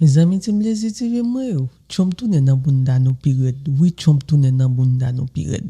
Mes amis, tu me les étirer moi yo. Chom tourne dans bunda no pirèd. Oui, chom tourne dans bunda no pirèd.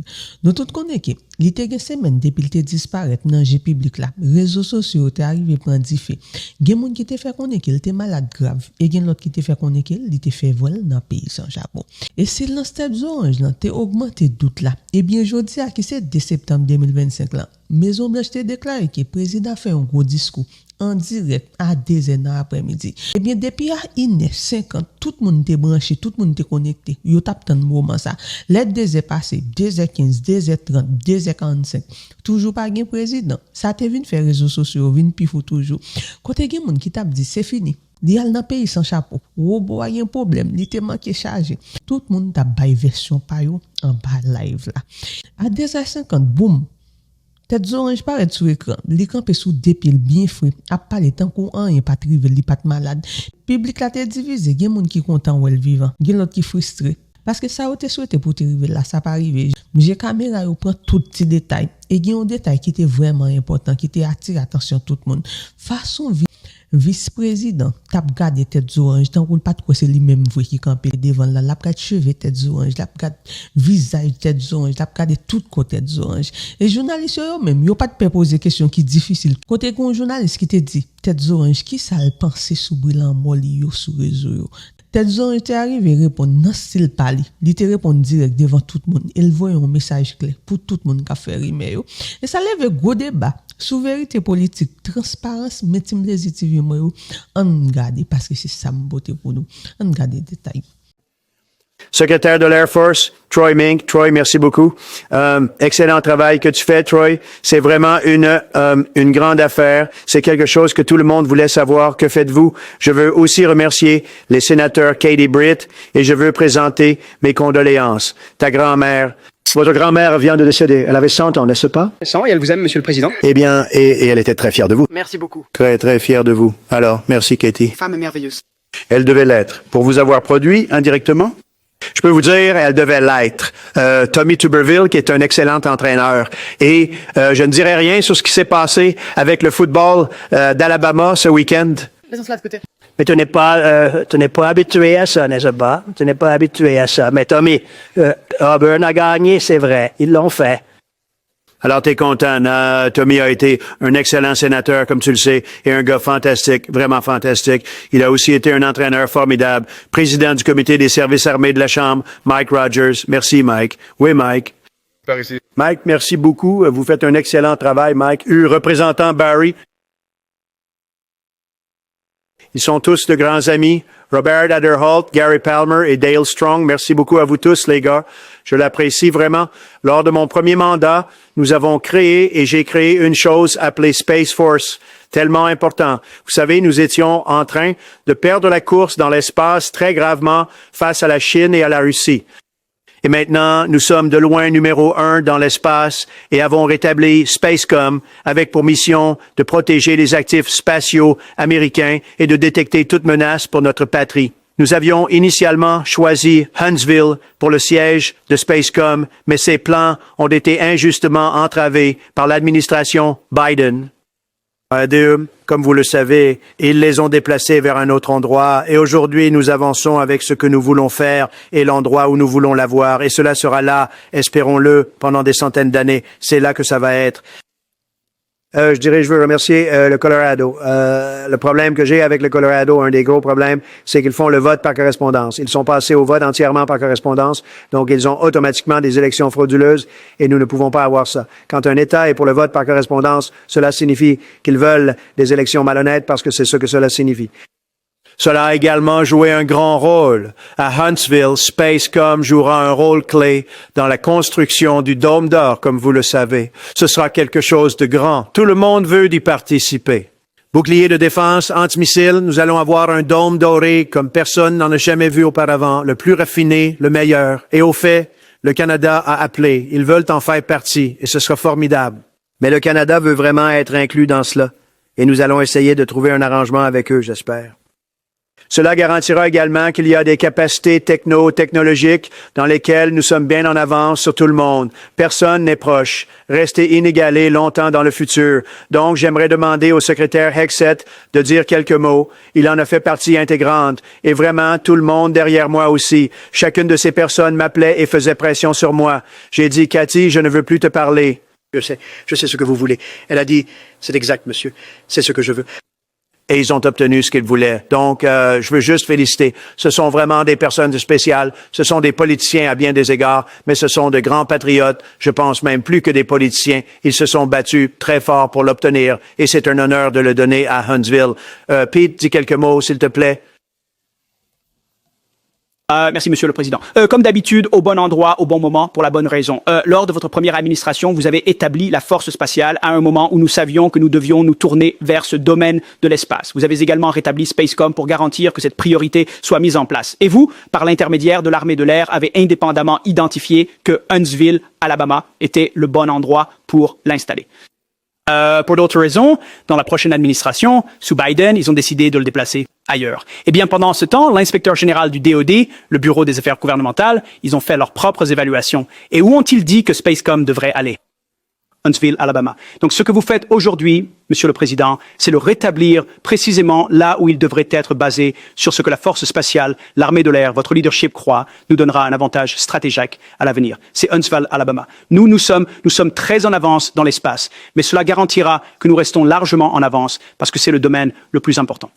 Nous tout connaît que li te gen semaine depuis te disparaître dans G public là. Réseaux sociaux te arrivé prendre diffé. Gen moun qui te fait connaît qu'il était malade grave et gen l'autre qui te fait connaît qu'il te fait vol dans pays sans Japon. Et si dans tête orange là te augmenté doute là. Et bien jodi a qui c'est 2 septembre 2025 là. Maison Blanche te déclaré que président fait un gros discours en direct à 2h dans l'après-midi. Eh bien, depuis à 1h50, tout le monde était branché, tout le monde était connecté. Yo tap tant moment ça. Les 2h passé, 2h15, 2h30, 2h45. Toujours pas gen président. Ça te vient faire réseaux sociaux, vinn pifou toujours. Côté gen moun qui tap dit c'est fini. Li al dans pays sans chapeau. Robo a un problème, li te manqué chargé. Tout le monde tap bay version pa yo en bas live là. À 2h50, boum. Tête orange paraît sur écran, li campé sous deux pieds bien frais, a parler tant qu'on rien pas trivé, li pas malade. Public la te divisé, gen moun qui content ou elle vivant, gen l'autre qui frustré. Parce que ça ou te souhaité pour te arriver là, ça pas arrivé. J'ai caméra yo prend tout petit détail et gen un détail qui était vraiment important, qui était attire attention tout le monde. Façon vice-président tap gade tête orange tant qu'on pas de quoi c'est lui même vrai qui campé devant là, l'a gade cheveux tête orange, l'a gade visage tête orange, l'a gade tout côté tête orange. Et journaliste yo même yo pas de poser question qui difficile. Côté qu'on journaliste qui te dit tête orange qui ça le penser sous brillant molli yo sur réseau yo. Tête orange t'est arrivé répondre dans style pali, il te répond direct devant tout le monde. Il voit un message clair pour tout le monde qui a fait rimer yo. Et ça lève gros débat. Sous vérité politique, transparence, mettez les étiviers moi on regarde parce que c'est ça m'boté pour nous. On regarde les détails. Secrétaire de l'Air Force, Troy Mink. Troy, merci beaucoup. Excellent travail que tu fais, Troy. C'est vraiment une grande affaire. C'est quelque chose que tout le monde voulait savoir. Que faites-vous? Je veux aussi remercier les sénateurs Katie Britt et je veux présenter mes condoléances. Ta grand-mère, votre grand-mère vient de décéder. Elle avait 100 ans, n'est-ce pas? 100 et elle vous aime, Monsieur le Président. Eh bien, et elle était très fière de vous. Merci beaucoup. Très, très fière de vous. Alors, merci, Katie. Femme merveilleuse. Elle devait l'être. Pour vous avoir produit indirectement? Je peux vous dire, elle devait l'être. Tommy Tuberville, qui est un excellent entraîneur. Et je ne dirai rien sur ce qui s'est passé avec le football d'Alabama ce week-end. Laissons cela de côté. Mais tu n'es pas habitué à ça, n'est-ce pas? Tu n'es pas habitué à ça. Mais Tommy, Auburn a gagné, c'est vrai. Ils l'ont fait. Alors, t'es content. Tommy a été un excellent sénateur, comme tu le sais, et un gars fantastique, vraiment fantastique. Il a aussi été un entraîneur formidable, président du comité des services armés de la Chambre, Mike Rogers. Merci, Mike. Oui, Mike. Par ici. Mike, merci beaucoup. Vous faites un excellent travail, Mike. Représentant Barry. Ils sont tous de grands amis. Robert Adderholt, Gary Palmer et Dale Strong. Merci beaucoup à vous tous, les gars. Je l'apprécie vraiment. Lors de mon premier mandat, nous avons créé et j'ai créé une chose appelée Space Force, tellement important. Vous savez, nous étions en train de perdre la course dans l'espace très gravement face à la Chine et à la Russie. Et maintenant, nous sommes de loin numéro 1 dans l'espace et avons rétabli Spacecom avec pour mission de protéger les actifs spatiaux américains et de détecter toute menace pour notre patrie. Nous avions initialement choisi Huntsville pour le siège de Spacecom, mais ces plans ont été injustement entravés par l'administration Biden. Comme vous le savez, ils les ont déplacés vers un autre endroit et aujourd'hui nous avançons avec ce que nous voulons faire et l'endroit où nous voulons l'avoir et cela sera là, espérons-le, pendant des centaines d'années. C'est là que ça va être. Je veux remercier le Colorado. Le problème que j'ai avec le Colorado, un des gros problèmes, c'est qu'ils font le vote par correspondance. Ils sont passés au vote entièrement par correspondance, donc ils ont automatiquement des élections frauduleuses et nous ne pouvons pas avoir ça. Quand un État est pour le vote par correspondance, cela signifie qu'ils veulent des élections malhonnêtes parce que c'est ce que cela signifie. Cela a également joué un grand rôle. À Huntsville, Spacecom jouera un rôle clé dans la construction du Dôme d'Or, comme vous le savez. Ce sera quelque chose de grand. Tout le monde veut y participer. Bouclier de défense antimissile, nous allons avoir un dôme doré comme personne n'en a jamais vu auparavant, le plus raffiné, le meilleur. Et au fait, le Canada a appelé. Ils veulent en faire partie et ce sera formidable. Mais le Canada veut vraiment être inclus dans cela. Et nous allons essayer de trouver un arrangement avec eux, j'espère. Cela garantira également qu'il y a des capacités technologiques dans lesquelles nous sommes bien en avance sur tout le monde. Personne n'est proche. Rester inégalé longtemps dans le futur. Donc, j'aimerais demander au secrétaire 𝐁𝐋𝐀 de dire quelques mots. Il en a fait partie intégrante. Et vraiment, tout le monde derrière moi aussi. Chacune de ces personnes m'appelait et faisait pression sur moi. J'ai dit, Cathy, je ne veux plus te parler. Je sais ce que vous voulez. Elle a dit, c'est exact, monsieur. C'est ce que je veux. Et ils ont obtenu ce qu'ils voulaient. Donc, je veux juste féliciter. Ce sont vraiment des personnes spéciales. Ce sont des politiciens à bien des égards, mais ce sont de grands patriotes. Je pense même plus que des politiciens. Ils se sont battus très fort pour l'obtenir et c'est un honneur de le donner à Huntsville. Pete, dis quelques mots, s'il te plaît. Merci, Monsieur le Président. Comme d'habitude, au bon endroit, au bon moment, pour la bonne raison. Lors de votre première administration, vous avez établi la force spatiale à un moment où nous savions que nous devions nous tourner vers ce domaine de l'espace. Vous avez également rétabli Spacecom pour garantir que cette priorité soit mise en place. Et vous, par l'intermédiaire de l'armée de l'air, avez indépendamment identifié que Huntsville, Alabama, était le bon endroit pour l'installer. Pour d'autres raisons, dans la prochaine administration, sous Biden, ils ont décidé de le déplacer ailleurs. Eh bien, pendant ce temps, l'inspecteur général du DOD, le Bureau des affaires gouvernementales, ils ont fait leurs propres évaluations. Et où ont-ils dit que Spacecom devrait aller? Huntsville, Alabama. Donc, ce que vous faites aujourd'hui, Monsieur le Président, c'est le rétablir précisément là où il devrait être basé sur ce que la force spatiale, l'armée de l'air, votre leadership croit, nous donnera un avantage stratégique à l'avenir. C'est Huntsville, Alabama. Nous sommes très en avance dans l'espace, mais cela garantira que nous restons largement en avance parce que c'est le domaine le plus important.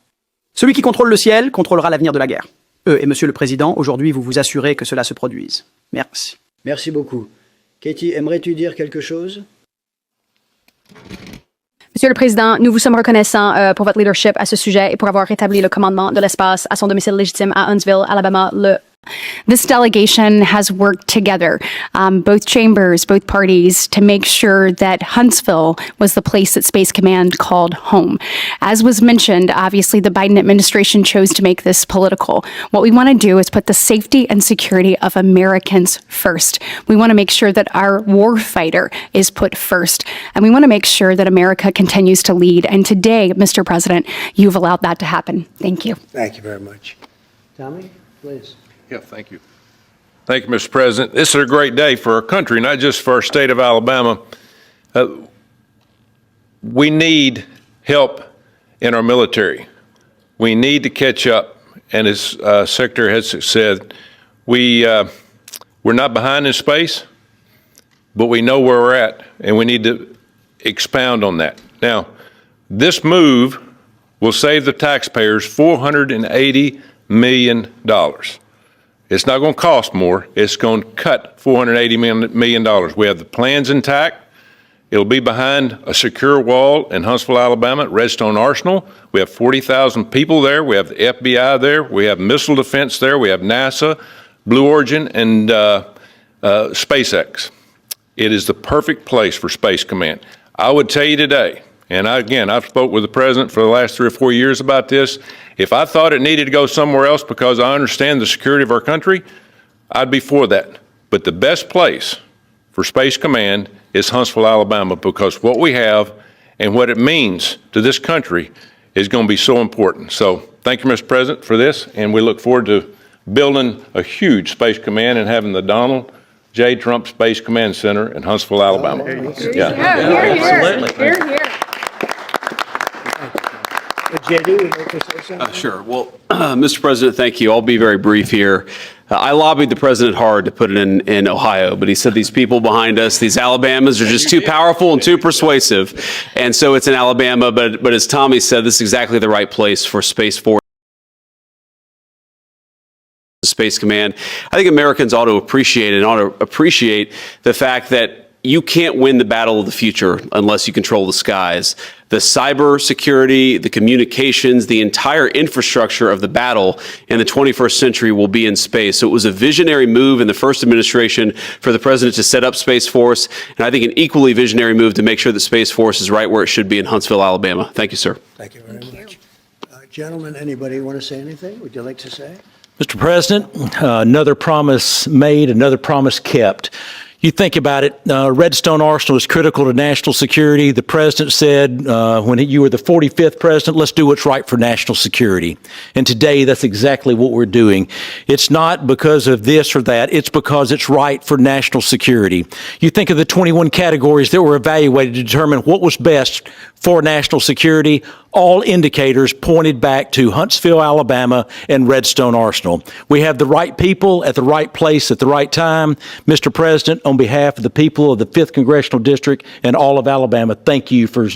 Celui qui contrôle le ciel contrôlera l'avenir de la guerre. Et Monsieur le Président, aujourd'hui, vous vous assurez que cela se produise. Merci. Merci beaucoup. Katie, aimerais-tu dire quelque chose? Monsieur le Président, nous vous sommes reconnaissants pour votre leadership à ce sujet et pour avoir rétabli le commandement de l'espace à son domicile légitime à Huntsville, Alabama. This delegation has worked together, both chambers, both parties, to make sure that Huntsville was the place that Space Command called home. As was mentioned, obviously the Biden administration chose to make this political. What we want to do is put the safety and security of Americans first. We want to make sure that our warfighter is put first, and we want to make sure that America continues to lead. And today, Mr. President, you've allowed that to happen. Thank you. Thank you very much. Tommy, please. Yeah, thank you. Thank you, Mr. President. This is a great day for our country, not just for our state of Alabama. We need help in our military. We need to catch up. And as Secretary has said, we're not behind in space, but we know where we're at, and we need to expound on that. Now, this move will save the taxpayers $480 million. It's not going to cost more. It's going to cut $480 million. We have the plans intact. It'll be behind a secure wall in Huntsville, Alabama, at Redstone Arsenal. We have 40,000 people there. We have the FBI there. We have missile defense there. We have NASA, Blue Origin, and SpaceX. It is the perfect place for Space Command. I would tell you today, and I've spoke with the President for the last 3 or 4 years about this. If I thought it needed to go somewhere else because I understand the security of our country, I'd be for that. But the best place for Space Command is Huntsville, Alabama, because what we have and what it means to this country is going to be so important. So thank you, Mr. President, for this, and we look forward to building a huge Space Command and having the Donald J. Trump Space Command Center in Huntsville, Alabama. JD, would you like to say something? Sure. Well, Mr. President, thank you. I'll be very brief here. I lobbied the president hard to put it in Ohio, but he said these people behind us, these Alabamas, are just too powerful and too persuasive. And so it's in Alabama, but as Tommy said, this is exactly the right place for Space Force. Space Command. I think Americans ought to appreciate the fact that you can't win the battle of the future unless you control the skies. The cyber security, the communications, the entire infrastructure of the battle in the 21st century will be in space. So it was a visionary move in the first administration for the president to set up Space Force, and I think an equally visionary move to make sure that Space Force is right where it should be in Huntsville, Alabama. Thank you, sir. Thank you very much. Gentlemen, anybody want to say anything? Would you like to say? Mr. President, another promise made, another promise kept. You think about it, Redstone Arsenal is critical to national security. The president said when you were the 45th president, let's do what's right for national security. And today, that's exactly what we're doing. It's not because of this or that. It's because it's right for national security. You think of the 21 categories that were evaluated to determine what was best for national security. All indicators pointed back to Huntsville, Alabama, and Redstone Arsenal. We have the right people at the right place at the right time. Mr. President, on behalf of the people of the 5th Congressional District and all of Alabama, thank you for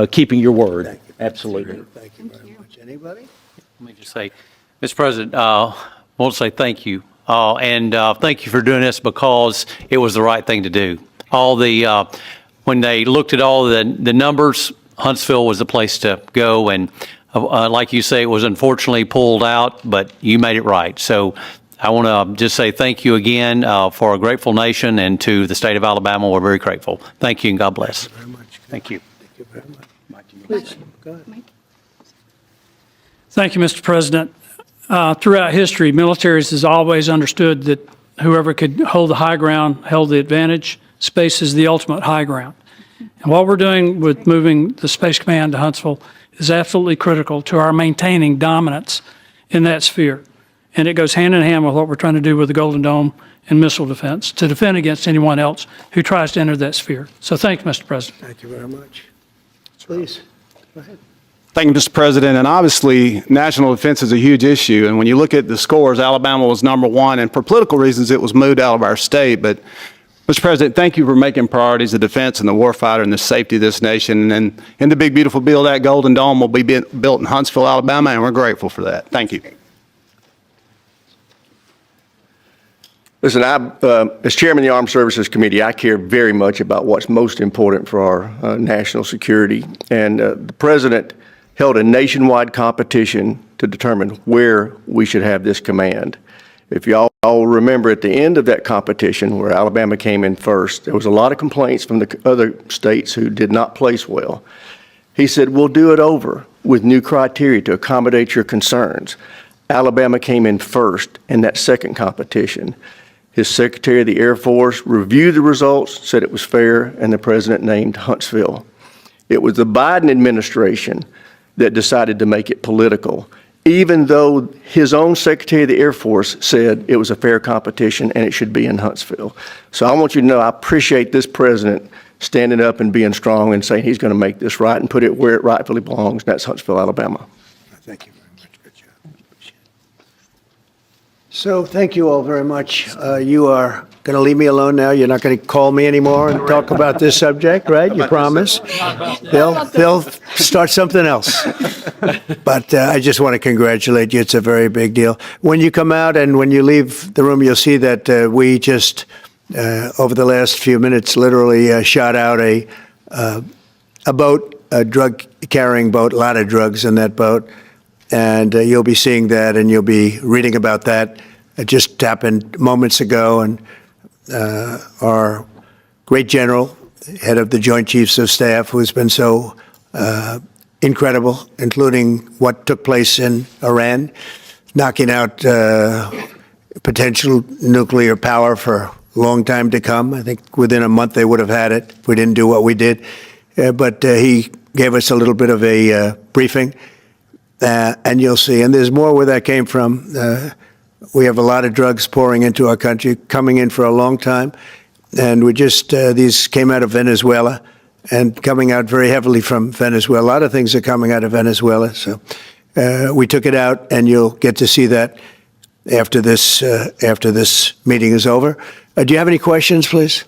keeping your word. Thank you. Absolutely. Thank you very much. Anybody? Let me just say, Mr. President, I want to say thank you. And thank you for doing this because it was the right thing to do. When they looked at all the numbers, Huntsville was the place to go. And like you say, it was unfortunately pulled out, but you made it right. So I want to just say thank you again for a grateful nation, and to the state of Alabama, we're very grateful. Thank you, and God bless. Thank you very much. Thank you. Thank you very much. Please, go ahead. Thank you, Mr. President. Throughout history, militaries has always understood that whoever could hold the high ground held the advantage. Space is the ultimate high ground. And what we're doing with moving the Space Command to Huntsville is absolutely critical to our maintaining dominance in that sphere. And it goes hand in hand with what we're trying to do with the Golden Dome and missile defense to defend against anyone else who tries to enter that sphere. So thank you, Mr. President. Thank you very much. Please, go ahead. Thank you, Mr. President. And obviously, national defense is a huge issue. And when you look at the scores, Alabama was #1. And for political reasons, it was moved out of our state. But, Mr. President, thank you for making priorities the defense and the warfighter and the safety of this nation. And in the big, beautiful bill, that Golden Dome will be built in Huntsville, Alabama, and we're grateful for that. Thank you. Listen, as chairman of the Armed Services Committee, I care very much about what's most important for our national security. And the president held a nationwide competition to determine where we should have this command. If y'all remember, at the end of that competition, where Alabama came in first, there was a lot of complaints from the other states who did not place well. He said, we'll do it over with new criteria to accommodate your concerns. Alabama came in first in that second competition. His Secretary of the Air Force reviewed the results, said it was fair, and the president named Huntsville. It was the Biden administration that decided to make it political, even though his own Secretary of the Air Force said it was a fair competition and it should be in Huntsville. So I want you to know I appreciate this president standing up and being strong and saying he's going to make this right and put it where it rightfully belongs, and that's Huntsville, Alabama. Thank you very much. Good job. So thank you all very much. You are going to leave me alone now? You're not going to call me anymore and talk about this subject, right? You promise? They'll start something else. But I just want to congratulate you. It's a very big deal. When you come out and when you leave the room, you'll see that we just, over the last few minutes, literally shot out a boat, a drug-carrying boat, a lot of drugs in that boat. And you'll be seeing that and you'll be reading about that. It just happened moments ago, and our great general, head of the Joint Chiefs of Staff, who's been so incredible, including what took place in Iran, knocking out potential nuclear power for a long time to come. I think within a month they would have had it if we didn't do what we did. But he gave us a little bit of a briefing, and you'll see. And there's more where that came from. We have a lot of drugs pouring into our country, coming in for a long time. And we just, these came out of Venezuela and coming out very heavily from Venezuela. A lot of things are coming out of Venezuela. So we took it out, and you'll get to see that after this meeting is over. Do you have any questions, please?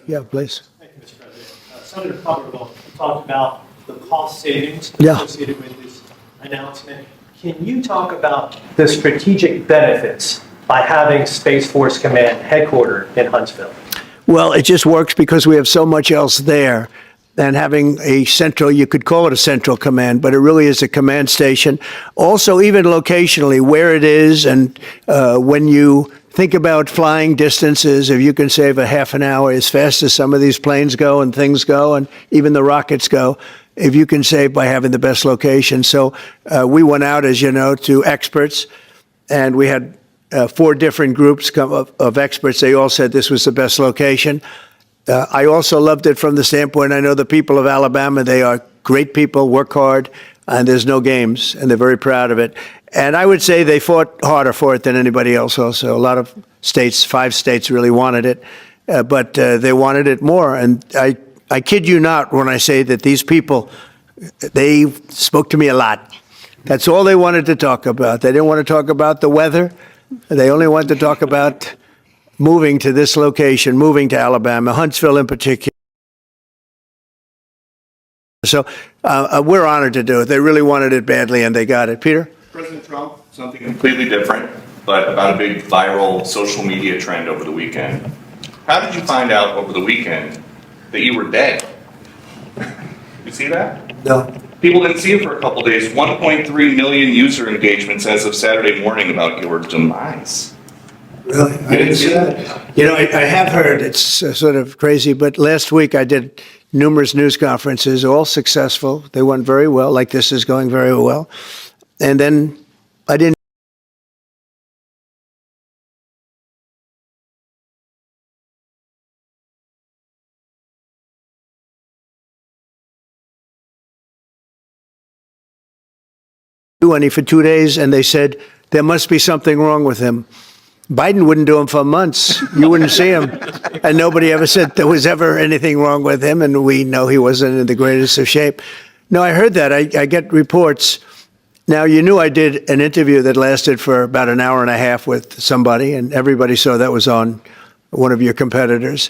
Yeah, please. Thank you, Mr. President. Senator Comerville talked about the cost savings associated with this announcement. Can you talk about the strategic benefits by having Space Force Command headquartered in Huntsville? Well, it just works because we have so much else there. And having a central, you could call it a central command, but it really is a command station. Also, even locationally, where it is, and when you think about flying distances, if you can save a half an hour as fast as some of these planes go and things go, and even the rockets go, if you can save by having the best location. So we went out, as you know, to experts, and we had 4 different groups of experts. They all said this was the best location. I also loved it from the standpoint, I know the people of Alabama, they are great people, work hard, and there's no games, and they're very proud of it. And I would say they fought harder for it than anybody else also. A lot of states, 5 states really wanted it, but they wanted it more. And I kid you not when I say that these people, they spoke to me a lot. That's all they wanted to talk about. They didn't want to talk about the weather. They only wanted to talk about moving to this location, moving to Alabama, Huntsville in particular. So we're honored to do it. They really wanted it badly, and they got it. Peter? President Trump, something completely different, but about a big viral social media trend over the weekend. How did you find out over the weekend that you were dead? You see that? No. People didn't see it for a couple days. 1.3 million user engagements as of Saturday morning about your demise. Really? I didn't see that. You know, I have heard, it's sort of crazy, but last week I did numerous news conferences, all successful. They went very well, like this is going very well. And then I didn't do any for 2 days, and they said there must be something wrong with him. Biden wouldn't do him for months. You wouldn't see him. And nobody ever said there was ever anything wrong with him, and we know he wasn't in the greatest of shape. No, I heard that. I get reports. Now, you knew I did an interview that lasted for about an hour and a half with somebody, and everybody saw that was on one of your competitors.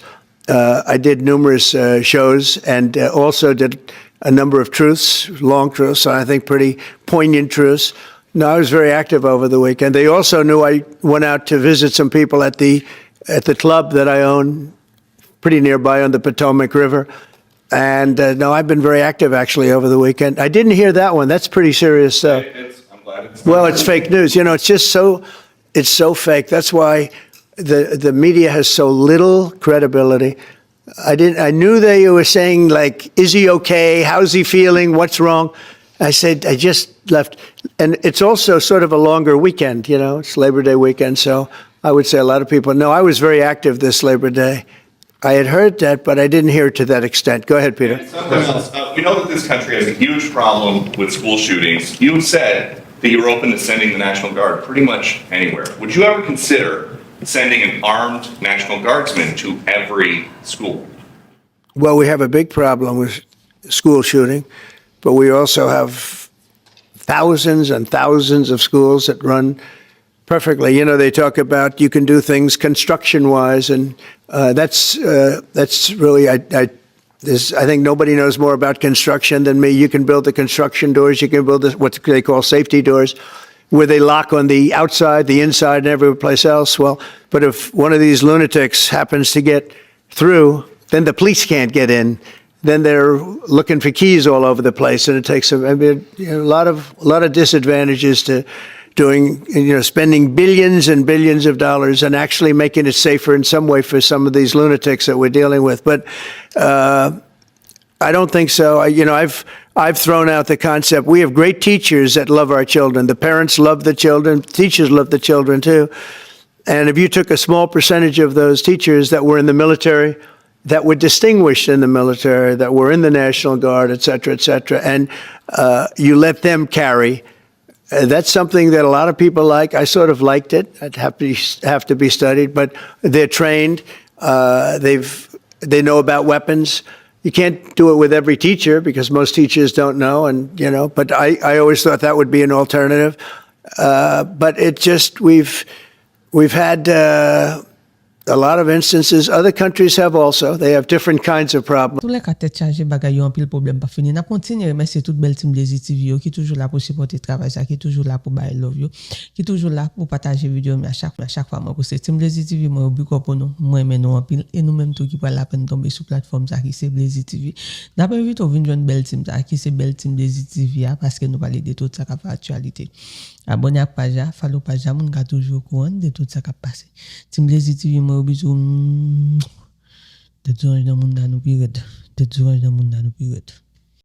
I did numerous shows and also did a number of truths, long truths, I think pretty poignant truths. No, I was very active over the weekend. They also knew I went out to visit some people at the club that I own, pretty nearby on the Potomac River. And no, I've been very active actually over the weekend. I didn't hear that one. That's pretty serious stuff. I'm glad it's Well, it's fake news. You know, it's just it's so fake. That's why the media has so little credibility. I knew they were saying, like, is he okay? How's he feeling? What's wrong? I said, I just left. And it's also sort of a longer weekend, you know, it's Labor Day weekend. So I would say a lot of people know I was very active this Labor Day. I had heard that, but I didn't hear it to that extent. Go ahead, Peter. something else. We know that this country has a huge problem with school shootings. You said that you're open to sending the National Guard pretty much anywhere. Would you ever consider sending an armed National Guardsman to every school? Well, we have a big problem with school shooting, but we also have thousands and thousands of schools that run perfectly. You know, they talk about you can do things construction-wise, and that's really, I think nobody knows more about construction than me. You can build the construction doors. You can build what they call safety doors, where they lock on the outside, the inside, and every place else. Well, but if one of these lunatics happens to get through, then the police can't get in. Then they're looking for keys all over the place, and it takes a lot of disadvantages to doing, spending billions and billions of dollars and actually making it safer in some way for some of these lunatics that we're dealing with. But I don't think so. I've thrown out the concept. We have great teachers that love our children. The parents love the children. Teachers love the children too. And if you took a small percentage of those teachers that were in the military, that were distinguished in the military, that were in the National Guard, et cetera, and you let them carry, that's something that a lot of people like. I sort of liked it. I'd have to be studied, but they're trained. They know about weapons. You can't do it with every teacher because most teachers don't know, but I always thought that would be an alternative. But it just, we've had a lot of instances. Other countries have also. They have different kinds of problems. Tous les cas tête chargé Bagay yo anpil problème pas fini. N'a continuer remercier toute belle team Lazy TV qui toujours là pour supporter travail ça, qui toujours là pour bailler love yo, qui toujours là pour partager vidéo mais à chaque fois moi pour c'est team Lazy TV moi obi ko pour nous, moi mais nous anpil et nous même tout qui pas la peine tomber sur plateforme ça qui c'est Lazy TV. D'après vite on vient joindre belle team ça qui c'est belle team Lazy TV parce que nous parler de tout ça qui fait actualité. Abonnez à page, follow page, moun ka toujours courant de tout ça qui passe. Team Lazy TV moi bisou. Te orange dans mon pirèd.